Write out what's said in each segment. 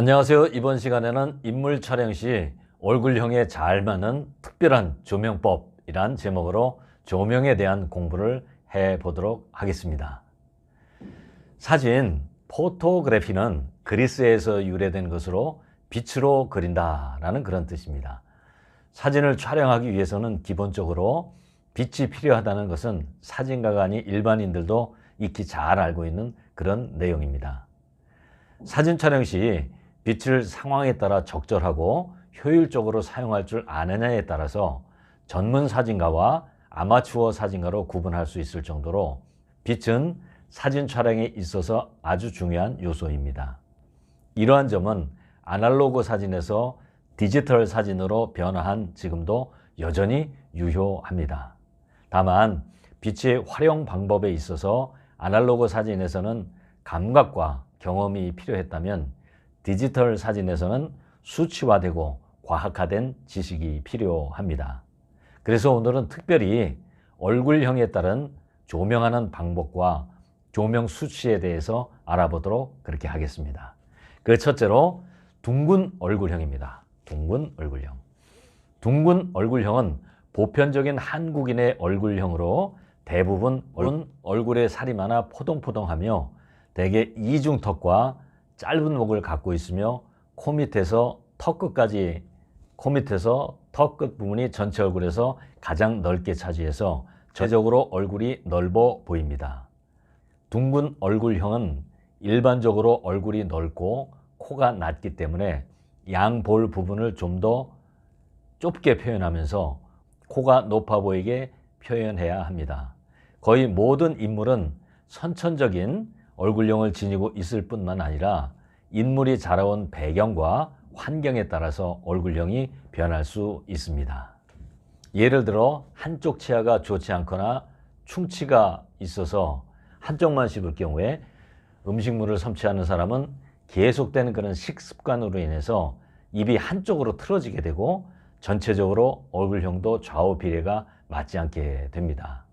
안녕하세요. 이번 시간에는 인물 촬영 시 얼굴형에 잘 맞는 특별한 조명법이란 제목으로 조명에 대한 공부를 해보도록 하겠습니다. 사진, 포토그래피는 그리스에서 유래된 것으로 빛으로 그린다라는 그런 뜻입니다. 사진을 촬영하기 위해서는 기본적으로 빛이 필요하다는 것은 사진가가 아닌 일반인들도 익히 잘 알고 있는 그런 내용입니다. 사진 촬영 시 빛을 상황에 따라 적절하고 효율적으로 사용할 줄 아느냐에 따라서 전문 사진가와 아마추어 사진가로 구분할 수 있을 정도로 빛은 사진 촬영에 있어서 아주 중요한 요소입니다. 이러한 점은 아날로그 사진에서 디지털 사진으로 변화한 지금도 여전히 유효합니다. 다만 빛의 활용 방법에 있어서 아날로그 사진에서는 감각과 경험이 필요했다면 디지털 사진에서는 수치화되고 과학화된 지식이 필요합니다. 그래서 오늘은 특별히 얼굴형에 따른 조명하는 방법과 조명 수치에 대해서 알아보도록 그렇게 하겠습니다. 그 첫째로 둥근 얼굴형입니다. 둥근 얼굴형. 둥근 얼굴형은 보편적인 한국인의 얼굴형으로 대부분 얼굴에 살이 많아 포동포동하며 대개 이중턱과 짧은 목을 갖고 있으며 코 밑에서 턱 끝까지 턱 끝 부분이 전체 얼굴에서 가장 넓게 차지해서 전체적으로 얼굴이 넓어 보입니다. 둥근 얼굴형은 일반적으로 얼굴이 넓고 코가 낮기 때문에 양볼 부분을 좀 더 좁게 표현하면서 코가 높아 보이게 표현해야 합니다. 거의 모든 인물은 선천적인 얼굴형을 지니고 있을 뿐만 아니라 인물이 자라온 배경과 환경에 따라서 얼굴형이 변할 수 있습니다. 예를 들어 한쪽 치아가 좋지 않거나 충치가 있어서 한쪽만 씹을 경우에 음식물을 섭취하는 사람은 계속되는 그런 식습관으로 인해서 입이 한쪽으로 틀어지게 되고 전체적으로 얼굴형도 좌우 비례가 맞지 않게 됩니다.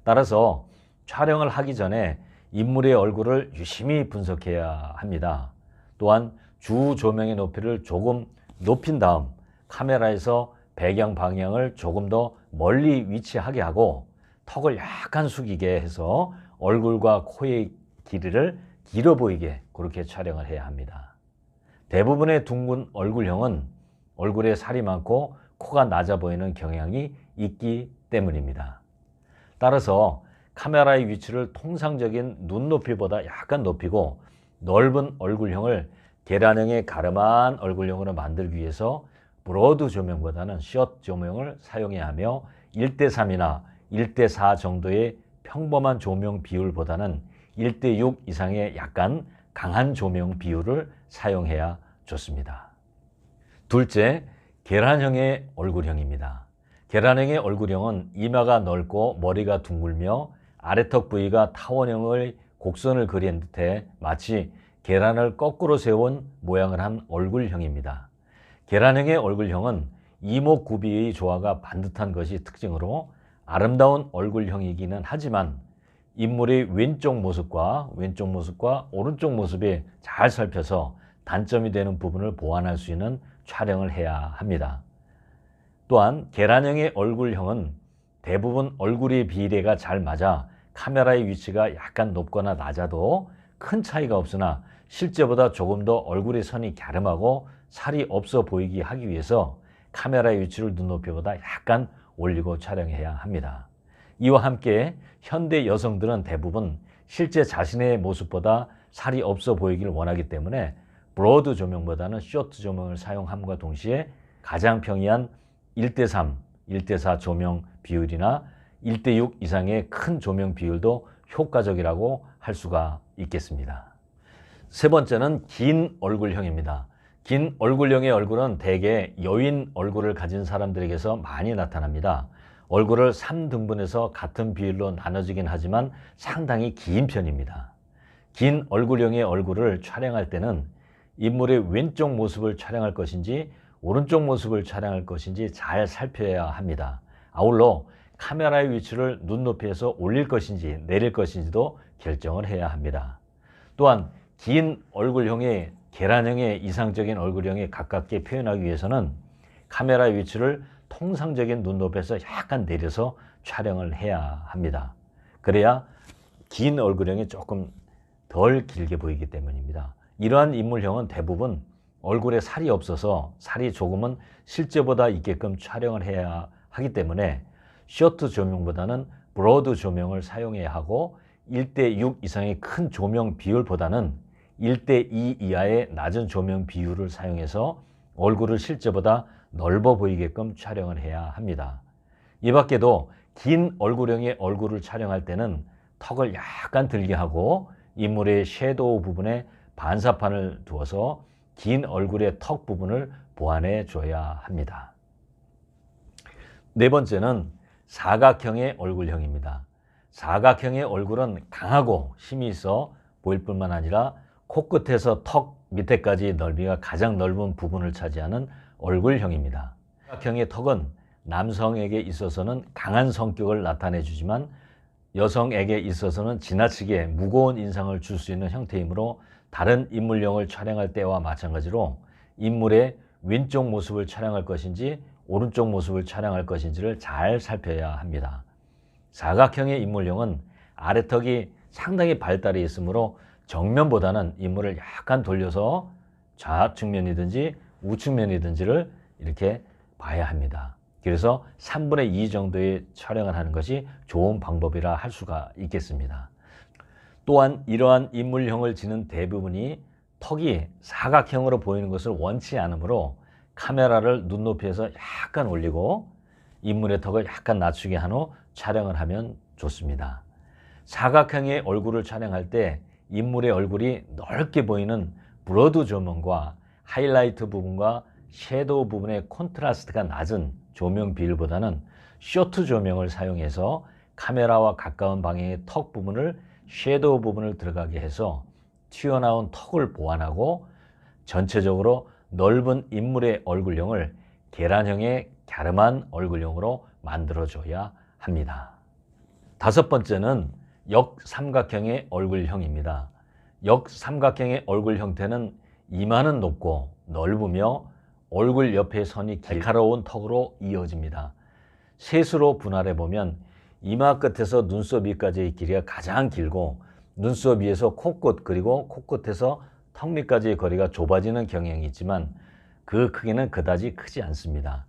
따라서 촬영을 하기 전에 인물의 얼굴을 유심히 분석해야 합니다. 또한 주 조명의 높이를 조금 높인 다음 카메라에서 배경 방향을 조금 더 멀리 위치하게 하고 턱을 약간 숙이게 해서 얼굴과 코의 길이를 길어 보이게 그렇게 촬영을 해야 합니다. 대부분의 둥근 얼굴형은 얼굴에 살이 많고 코가 낮아 보이는 경향이 있기 때문입니다. 따라서 카메라의 위치를 통상적인 눈높이보다 약간 높이고 넓은 얼굴형을 계란형의 가름한 얼굴형으로 만들기 위해서 브로드 조명보다는 숏 조명을 사용해야 하며 1:3이나 1:4 정도의 평범한 조명 비율보다는 1:6 이상의 약간 강한 조명 비율을 사용해야 좋습니다. 둘째, 계란형의 얼굴형입니다. 계란형의 얼굴형은 이마가 넓고 머리가 둥글며 아래턱 부위가 타원형의 곡선을 그린 듯해 마치 계란을 거꾸로 세운 모양을 한 얼굴형입니다. 계란형의 얼굴형은 이목구비의 조화가 반듯한 것이 특징으로 아름다운 얼굴형이기는 하지만 인물의 왼쪽 모습과 오른쪽 모습이 잘 살펴서 단점이 되는 부분을 보완할 수 있는 촬영을 해야 합니다. 또한 계란형의 얼굴형은 대부분 얼굴의 비례가 잘 맞아 카메라의 위치가 약간 높거나 낮아도 큰 차이가 없으나 실제보다 조금 더 얼굴의 선이 갸름하고 살이 없어 보이게 하기 위해서 카메라의 위치를 눈높이보다 약간 올리고 촬영해야 합니다. 이와 함께 현대 여성들은 대부분 실제 자신의 모습보다 살이 없어 보이기를 원하기 때문에 브로드 조명보다는 쇼트 조명을 사용함과 동시에 가장 평이한 1:3, 1:4 조명 비율이나 1:6 이상의 큰 조명 비율도 효과적이라고 할 수가 있겠습니다. 세 번째는 긴 얼굴형입니다. 긴 얼굴형의 얼굴은 대개 여인 얼굴을 가진 사람들에게서 많이 나타납니다. 얼굴을 3등분해서 같은 비율로 나눠지긴 하지만 상당히 긴 편입니다. 긴 얼굴형의 얼굴을 촬영할 때는 인물의 왼쪽 모습을 촬영할 것인지 오른쪽 모습을 촬영할 것인지 잘 살펴야 합니다. 아울러 카메라의 위치를 눈높이에서 올릴 것인지 내릴 것인지도 결정을 해야 합니다. 또한 긴 얼굴형의 계란형의 이상적인 얼굴형에 가깝게 표현하기 위해서는 카메라 위치를 통상적인 눈높이에서 약간 내려서 촬영을 해야 합니다. 그래야 긴 얼굴형이 조금 덜 길게 보이기 때문입니다. 이러한 인물형은 대부분 얼굴에 살이 없어서 살이 조금은 실제보다 있게끔 촬영을 해야 하기 때문에 쇼트 조명보다는 브로드 조명을 사용해야 하고 1:6 이상의 큰 조명 비율보다는 1:2 이하의 낮은 조명 비율을 사용해서 얼굴을 실제보다 넓어 보이게끔 촬영을 해야 합니다. 이 밖에도 긴 얼굴형의 얼굴을 촬영할 때는 턱을 약간 들게 하고 인물의 섀도우 부분에 반사판을 두어서 긴 얼굴의 턱 부분을 보완해 줘야 합니다. 네 번째는 사각형의 얼굴형입니다. 사각형의 얼굴은 강하고 힘이 있어 보일 뿐만 아니라 코끝에서 턱 밑에까지 넓이가 가장 넓은 부분을 차지하는 얼굴형입니다. 사각형의 턱은 남성에게 있어서는 강한 성격을 나타내 주지만 여성에게 있어서는 지나치게 무거운 인상을 줄 수 있는 형태이므로 다른 인물형을 촬영할 때와 마찬가지로 인물의 왼쪽 모습을 촬영할 것인지 오른쪽 모습을 촬영할 것인지를 잘 살펴야 합니다. 사각형의 인물형은 아래턱이 상당히 발달해 있으므로 정면보다는 인물을 약간 돌려서 좌측면이든지 우측면이든지를 이렇게 봐야 합니다. 그래서 3분의 2 정도의 촬영을 하는 것이 좋은 방법이라 할 수가 있겠습니다. 또한 이러한 인물형을 지닌 대부분이 턱이 사각형으로 보이는 것을 원치 않으므로 카메라를 눈높이에서 약간 올리고 인물의 턱을 약간 낮추게 한 후 촬영을 하면 좋습니다. 사각형의 얼굴을 촬영할 때 인물의 얼굴이 넓게 보이는 브로드 조명과 하이라이트 부분과 섀도우 부분의 콘트라스트가 낮은 조명 비율보다는 쇼트 조명을 사용해서 카메라와 가까운 방향의 턱 부분을 섀도우 부분을 들어가게 해서 튀어나온 턱을 보완하고 전체적으로 넓은 인물의 얼굴형을 계란형의 갸름한 얼굴형으로 만들어줘야 합니다. 다섯 번째는 역삼각형의 얼굴형입니다. 역삼각형의 얼굴 형태는 이마는 높고 넓으며 얼굴 옆에 선이 날카로운 턱으로 이어집니다. 셋으로 분할해 보면 이마 끝에서 눈썹 위까지의 길이가 가장 길고 눈썹 위에서 코끝 그리고 코끝에서 턱 밑까지의 거리가 좁아지는 경향이 있지만 그 크기는 그다지 크지 않습니다.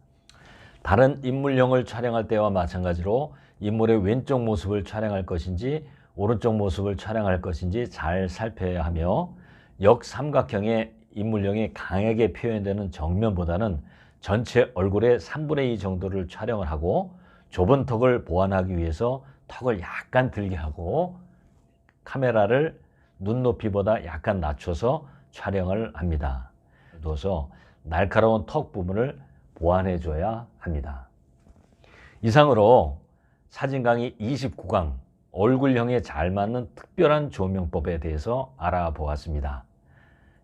다른 인물형을 촬영할 때와 마찬가지로 인물의 왼쪽 모습을 촬영할 것인지 오른쪽 모습을 촬영할 것인지 잘 살펴야 하며 역삼각형의 인물형이 강하게 표현되는 정면보다는 전체 얼굴의 3분의 2 정도를 촬영을 하고 좁은 턱을 보완하기 위해서 턱을 약간 들게 하고 카메라를 눈높이보다 약간 낮춰서 촬영을 합니다. 둬서 날카로운 턱 부분을 보완해 줘야 합니다. 이상으로 사진 강의 29강 얼굴형에 잘 맞는 특별한 조명법에 대해서 알아보았습니다.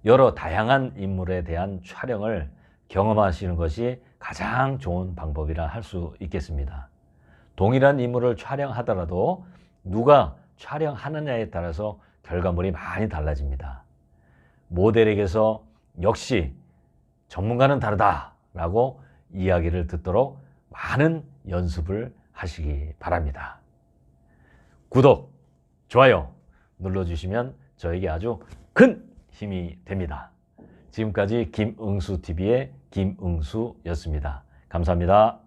여러 다양한 인물에 대한 촬영을 경험하시는 것이 가장 좋은 방법이라 할 수 있겠습니다. 동일한 인물을 촬영하더라도 누가 촬영하느냐에 따라서 결과물이 많이 달라집니다. 모델에게서 역시 전문가는 다르다 라고 이야기를 듣도록 많은 연습을 하시기 바랍니다. 구독, 좋아요 눌러주시면 저에게 아주 큰 힘이 됩니다. 지금까지 김응수TV의 김응수였습니다. 감사합니다.